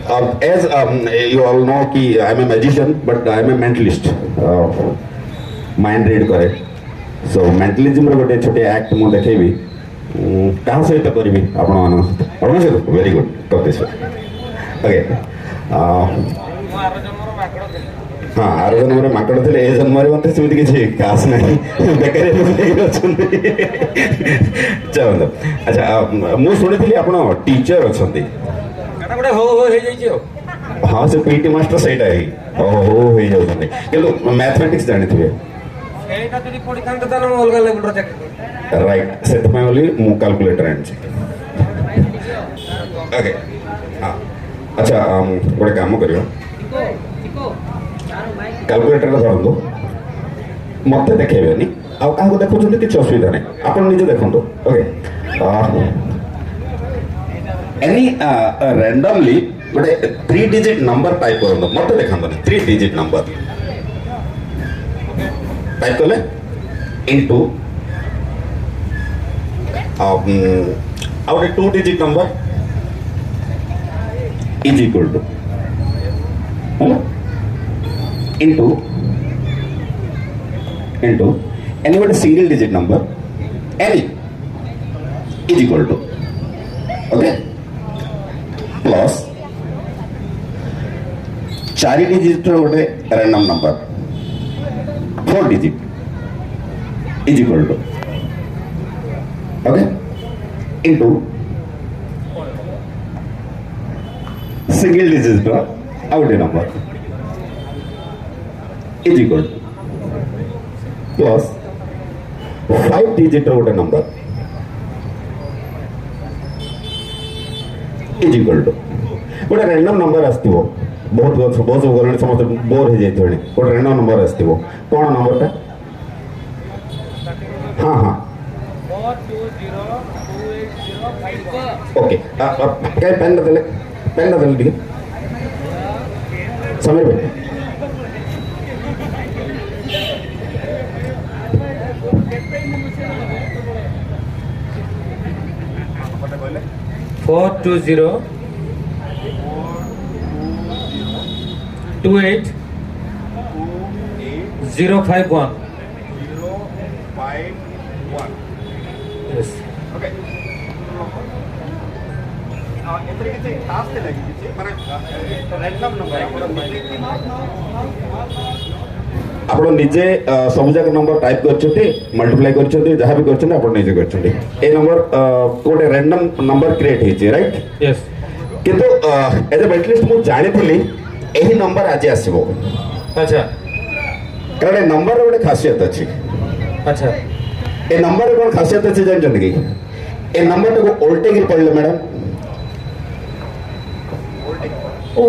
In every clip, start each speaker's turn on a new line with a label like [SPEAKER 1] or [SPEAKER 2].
[SPEAKER 1] As you all know कि I am a magician but I am a mentalist. Mind read करे. So mentalism रे गोटे छोटे act मु देखेबी. कहाँ सहित करी आपण सहित वेरी गुड कर दिस ओके हाँ आर जन्म माकड़ थे ए जन्म मत सेमती किसी खास नहीं बेकार चलते अच्छा मु शुणी आप टीचर अच्छा हाँ से पीटी मास्टर सहीटा ही हो हो जाऊँ कि मैथमेटिक्स जानी थे राइट से मु कैलकुलेटर आनी ओके हाँ अच्छा गोटे काम कर कैलकुलेटर धरतु मत देखेबेनी क्या देखुं किसी असुविधा नहीं आप निजे देखो ओके एनी रैंडमली गोटे 3 डिजिट नंबर टाइप करूँ मत देखा 3 डिजिट नंबर टाइप कले into out 2 digit number is equal to into any one single digit number any is equal to okay plus 4 digit गोटे random number 4 digit is equal to okay into single digit out number is equal to plus 5 digit गोटे number is equal to गोटे random number आसो बहुत बहुत गले समस्त bore हो जाए गोटे रैंडम नंबर आसो कौन नंबर हाँ हाँ ओके क्या पेन देले टे समीर भाई
[SPEAKER 2] 420 28 051 yes
[SPEAKER 1] okay एतरे किसी टास्क थे लगी किसी माने रैंडम नंबर आपण निजे सब जाक नंबर टाइप करछते मल्टीप्लाई करछते जहां भी करछते आपण निजे करछते ए नंबर कोटे रैंडम नंबर क्रिएट हेछि राइट
[SPEAKER 2] यस
[SPEAKER 1] किंतु एज अ मेंटलिस्ट मु जानि थली एही नंबर आज आसीबो
[SPEAKER 2] अच्छा
[SPEAKER 1] कारण ए नंबर रे गोटे खासियत अछि
[SPEAKER 2] अच्छा
[SPEAKER 1] ए नंबर रे कोन खासियत अछि जानछन कि ए नंबर को उल्टे के पढ़ले madam
[SPEAKER 3] 150820224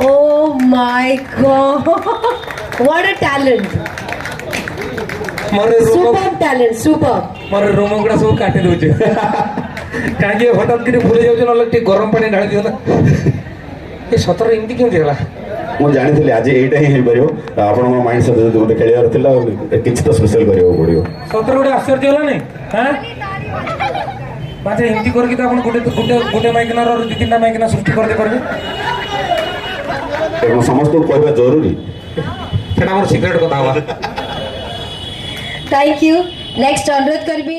[SPEAKER 3] oh my god what a talent super talent super
[SPEAKER 2] मोर रोम गुड़ा सब काटी दोचे कागे हठात किने भूले जाउछ न लटे गरम पानी ढाଳି दियो ना ए सतर एमती केमती होला
[SPEAKER 1] मु जानि थली आज एटा ही हेइ परियो आपण मन माइंड से जो खेलियार थिला किछ तो स्पेशल करियो पड़ियो
[SPEAKER 2] सतर गुडे आश्चर्य होला नै हां बाजे एमती करके तो आपण गुडे माइकना रो दि तीनटा माइकना सृष्टि कर दे करबे
[SPEAKER 1] एगो समस्त को कहबा जरूरी
[SPEAKER 2] सेटा मोर सिक्रेट कथा हुआ
[SPEAKER 3] thank you next अनुरोध करबी